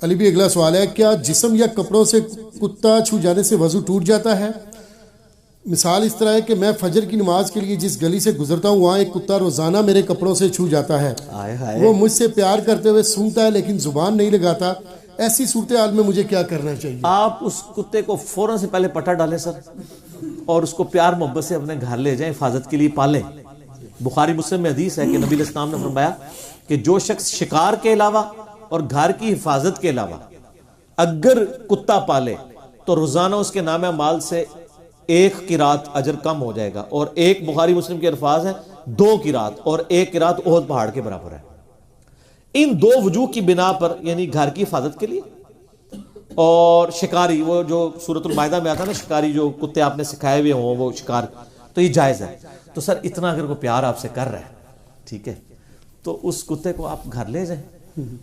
علی بھی اگلا سوال ہے، کیا جسم یا کپڑوں سے کتا چھو جانے سے وضو ٹوٹ جاتا ہے؟ مثال اس طرح ہے کہ میں فجر کی نماز کے لیے جس گلی سے گزرتا ہوں وہاں ایک کتا روزانہ میرے کپڑوں سے چھو جاتا ہے، وہ مجھ سے پیار کرتے ہوئے سونگتا ہے لیکن زبان نہیں لگاتا، ایسی صورتحال میں مجھے کیا کرنا چاہیے؟ آپ اس کتے کو فوراً سے پہلے پٹا ڈالیں سر، اور اس کو پیار محبت سے اپنے گھر لے جائیں، حفاظت کے لیے پالیں۔ بخاری مسلم میں حدیث ہے کہ نبی علیہ السلام نے فرمایا کہ جو شخص شکار کے علاوہ اور گھر کی حفاظت کے علاوہ اگر کتا پالے تو روزانہ اس کے نام اعمال سے 1 قرات اجر کم ہو جائے گا، اور ایک بخاری مسلم کے الفاظ ہیں 2 قرات، اور 1 قرات احد پہاڑ کے برابر ہے۔ ان 2 وجوہ کی بنا پر، یعنی گھر کی حفاظت کے لیے اور شکاری، وہ جو سورۃ المائدہ میں آتا ہے نا، شکاری جو کتے آپ نے سکھائے ہوئے ہوں وہ شکار، تو یہ جائز ہے۔ تو سر اتنا اگر کوئی پیار آپ سے کر رہا ہے، ٹھیک ہے، تو اس کتے کو آپ گھر لے جائیں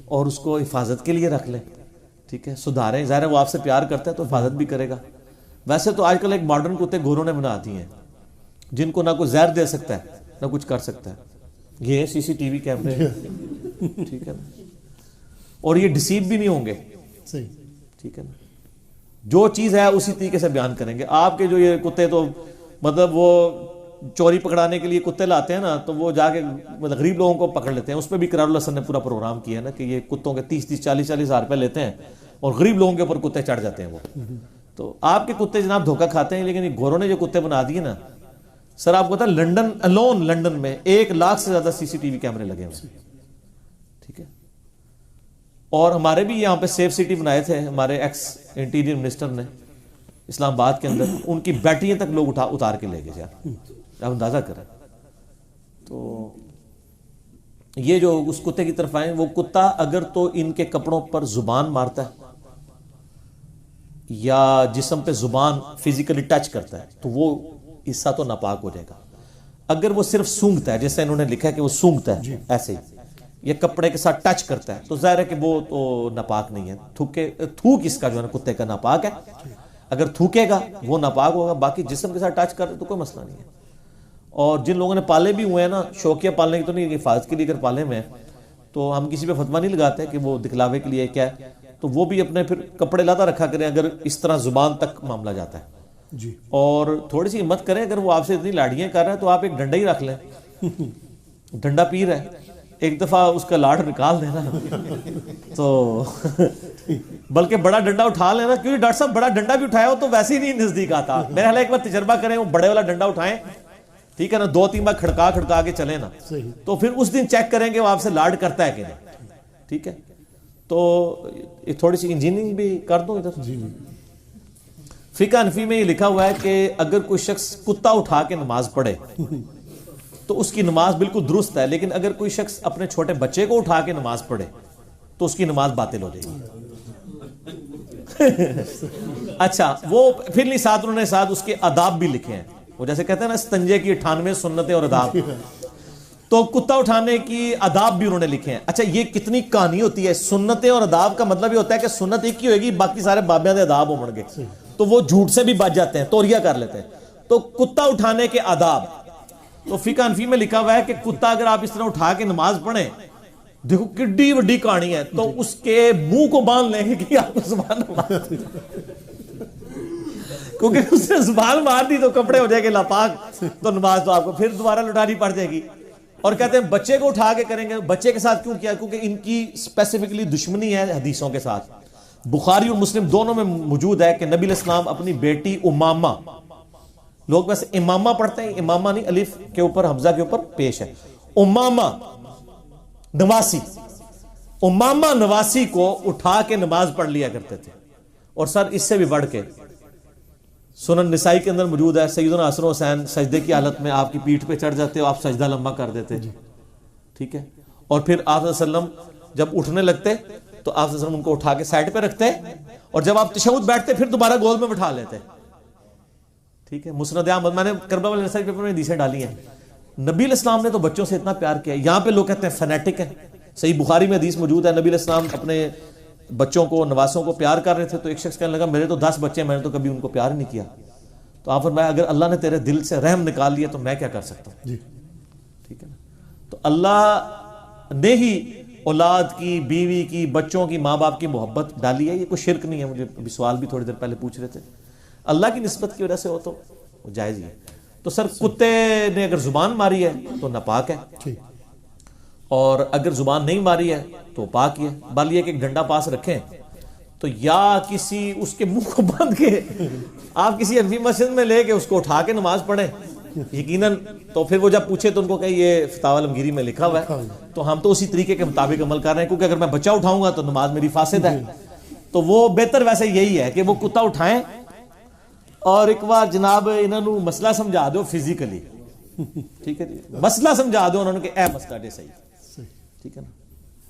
اور اس کو حفاظت کے لیے رکھ لیں، ٹھیک ہے، سدھاریں۔ ظاہر ہے وہ آپ سے پیار کرتا ہے تو حفاظت بھی کرے گا۔ ویسے تو آج کل ایک ماڈرن کتے گوروں نے بنا دی ہیں جن کو نہ کوئی زہر دے سکتا ہے نہ کچھ کر سکتا ہے، یہ CCTV کیمرے، ٹھیک ہے نا، اور یہ ڈسیو بھی نہیں ہوں گے، صحیح، ٹھیک ہے نا، جو چیز ہے اسی طریقے سے بیان کریں گے۔ آپ کے جو یہ کتے تو مطلب وہ چوری پکڑانے کے لیے کتے لاتے ہیں نا، تو وہ جا کے غریب لوگوں کو پکڑ لیتے ہیں۔ اس پہ بھی قرار اللہ نے پورا پروگرام کیا ہے نا کہ یہ کتوں کے 30-30 40-40 ہزار روپے لیتے ہیں اور غریب لوگوں کے اوپر کتے چڑھ جاتے ہیں وہ۔ تو آپ کے کتے جناب دھوکہ کھاتے ہیں، لیکن گوروں نے جو کتے بنا دیے نا سر، آپ کو پتا لنڈن الون، لنڈن میں 1 لاکھ سے زیادہ CCTV کیمرے لگے ہوئے، ٹھیک ہے۔ اور ہمارے بھی یہاں پہ سیف سٹی بنائے تھے ہمارے ایکس انٹیریئر منسٹر نے اسلام آباد کے اندر، ان کی بیٹریاں تک لوگ اتار کے لے گئے یار، آپ اندازہ کریں۔ تو یہ جو اس کتے کی طرف آئیں، وہ کتا اگر تو ان کے کپڑوں پر زبان مارتا ہے یا جسم پہ زبان فزیکلی ٹچ کرتا ہے تو وہ حصہ تو ناپاک ہو جائے گا۔ اگر وہ صرف سونگتا ہے، جیسے انہوں نے لکھا ہے کہ وہ سونگتا ہے ایسے ہی، یا کپڑے کے ساتھ ٹچ کرتا ہے، تو ظاہر ہے کہ وہ تو ناپاک نہیں ہے۔ تھوک اس کا جو ہے نا کتے کا ناپاک ہے، اگر تھوکے گا وہ ناپاک ہوگا، باقی جسم کے ساتھ ٹچ کر تو کوئی مسئلہ نہیں ہے۔ اور جن لوگوں نے پالے بھی ہوئے ہیں نا، شوقیہ پالنے کی تو نہیں، حفاظت کے لیے اگر پالے ہوئے ہیں تو ہم کسی پہ فتویٰ نہیں لگاتے کہ وہ دکھلاوے کے لیے کیا ہے، تو وہ بھی اپنے پھر کپڑے لاتا رکھا کریں اگر اس طرح زبان تک معاملہ جاتا ہے جی۔ اور تھوڑی سی ہمت کریں، اگر وہ آپ سے اتنی لاڑیاں کر رہا ہے تو آپ ایک ڈنڈا ہی رکھ لیں، ڈنڈا پیر ہے، ایک دفعہ اس کا لاڑ نکال دینا تو بلکہ بڑا ڈنڈا اٹھا لینا، کیونکہ ڈاکٹر صاحب بڑا ڈنڈا بھی اٹھایا ہو تو ویسے ہی نہیں نزدیک آتا۔ میرے حال ایک بار تجربہ کریں، وہ بڑے والا ڈنڈا اٹھائیں، ٹھیک ہے نا، 2-3 بار کھڑکا کے چلیں نا، تو پھر اس دن چیک کریں کہ وہ آپ سے لاڈ کرتا ہے کہ نہیں، ٹھیک ہے۔ تو تھوڑی سی انجینئرنگ بھی کر دوں ادھر۔ فقہ حنفی میں یہ لکھا ہوا ہے کہ اگر کوئی شخص کتا اٹھا کے نماز پڑھے تو اس کی نماز بالکل درست ہے، لیکن اگر کوئی شخص اپنے چھوٹے بچے کو اٹھا کے نماز پڑھے تو اس کی نماز باطل ہو جائے گی۔ اچھا، وہ پھر نہیں ساتھ انہوں نے ساتھ اس کے آداب بھی لکھے ہیں، وہ جیسے کہتے ہیں نا استنجے کی 98 سنتیں اور آداب، تو کتا اٹھانے کی آداب بھی انہوں نے لکھے ہیں۔ اچھا، یہ کتنی کہانی ہوتی ہے، سنتیں اور آداب کا مطلب یہ ہوتا ہے کہ سنت ایک ہی ہوئے گی، باقی سارے بابیاں دے آداب ہوں گے، تو وہ جھوٹ سے بھی بچ جاتے ہیں، توریہ کر لیتے ہیں۔ تو کتا اٹھانے کے آداب، تو فقہ حنفی میں لکھا ہوا ہے کہ کتا اگر آپ اس طرح اٹھا کے نماز پڑھیں، دیکھو کڈی وڈی کہانی ہے، تو اس کے منہ کو باندھ لیں گے کہ آپ کو زبان مار دی، کیونکہ اس نے زبان مار دی تو کپڑے ہو جائے گے ناپاک، تو نماز تو آپ کو پھر دوبارہ لٹانی پڑ جائے گی۔ اور کہتے ہیں بچے کو اٹھا کے کریں گے، بچے کے ساتھ کیوں کیا؟ کیونکہ ان کی اسپیسیفکلی دشمنی ہے حدیثوں کے ساتھ۔ بخاری اور مسلم دونوں میں موجود ہے کہ نبی علیہ السلام اپنی بیٹی امامہ، لوگ ویسے امامہ پڑھتے ہیں، امامہ نہیں، الف کے اوپر حمزہ کے اوپر پیش ہے، امامہ نواسی، امامہ نواسی کو اٹھا کے نماز پڑھ لیا کرتے تھے۔ اور سر اس سے بھی بڑھ کے سنن نسائی کے اندر موجود ہے، سیدنا حسن حسین سجدے کی حالت میں آپ کی پیٹھ پہ چڑھ جاتے ہو، آپ سجدہ لمبا کر دیتے، ٹھیک ہے، اور پھر آپ صلی اللہ علیہ وسلم جب اٹھنے لگتے تو آپ صلی اللہ علیہ وسلم ان کو اٹھا کے سائڈ پہ رکھتے، اور جب آپ تشہد بیٹھتے پھر دوبارہ گود میں بٹھا لیتے، ٹھیک ہے۔ مسند احمد، میں نے کربلا والے نسائی پیپر میں حدیثیں ڈالی ہیں، نبی علیہ السلام نے تو بچوں سے اتنا پیار کیا۔ یہاں پہ لوگ کہتے ہیں فینیٹک ہے، صحیح بخاری میں حدیث موجود ہے، نبی علیہ السلام اپنے بچوں کو، نواسوں کو پیار کر رہے تھے، تو ایک شخص کہنے لگا میرے تو 10 بچے ہیں، میں نے تو کبھی ان کو پیار نہیں کیا۔ تو آپ فرمایا اگر اللہ نے تیرے دل سے رحم نکال لیا تو میں کیا کر سکتا ہوں، ٹھیک ہے نا۔ تو اللہ نے ہی اولاد کی، بیوی کی، بچوں کی، ماں باپ کی محبت ڈالی ہے، یہ کوئی شرک نہیں ہے. مجھے ابھی سوال بھی تھوڑی دیر پہلے پوچھ رہے تھے. اللہ کی نسبت کی وجہ سے ہو تو وہ جائز ہی ہے. تو سر کتے نے اگر زبان ماری ہے تو ناپاک ہے، اور اگر زبان نہیں ماری ہے تو پاک ہی ہے. بال یہ کہ ایک ڈنڈا پاس رکھیں تو یا کسی اس کے منہ کو باندھ کے آپ کسی حنفی مسجد میں لے کے اس کو اٹھا کے نماز پڑھیں یقیناً. تو پھر وہ جب پوچھے تو ان کو کہیں یہ فتاوی عالمگیری میں لکھا ہوا ہے، تو ہم تو اسی طریقے کے مطابق عمل کر رہے ہیں، کیونکہ اگر میں بچہ اٹھاؤں گا تو نماز میری فاسد ہے. تو وہ بہتر ویسے یہی ہے کہ وہ کتا اٹھائیں اور ایک بار جناب انہوں نے مسئلہ سمجھا دو فزیکلی، ٹھیک ہے جی، مسئلہ سمجھا دو انہوں نے کہ اے مسئلہ دے صحیح، ٹھیک ہے نا.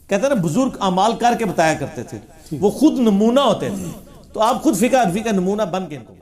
کہتے ہیں نا بزرگ اعمال کر کے بتایا کرتے تھے، وہ خود نمونہ ہوتے تھے. تو آپ خود فقہ حنفی کا نمونہ بن کے ان کو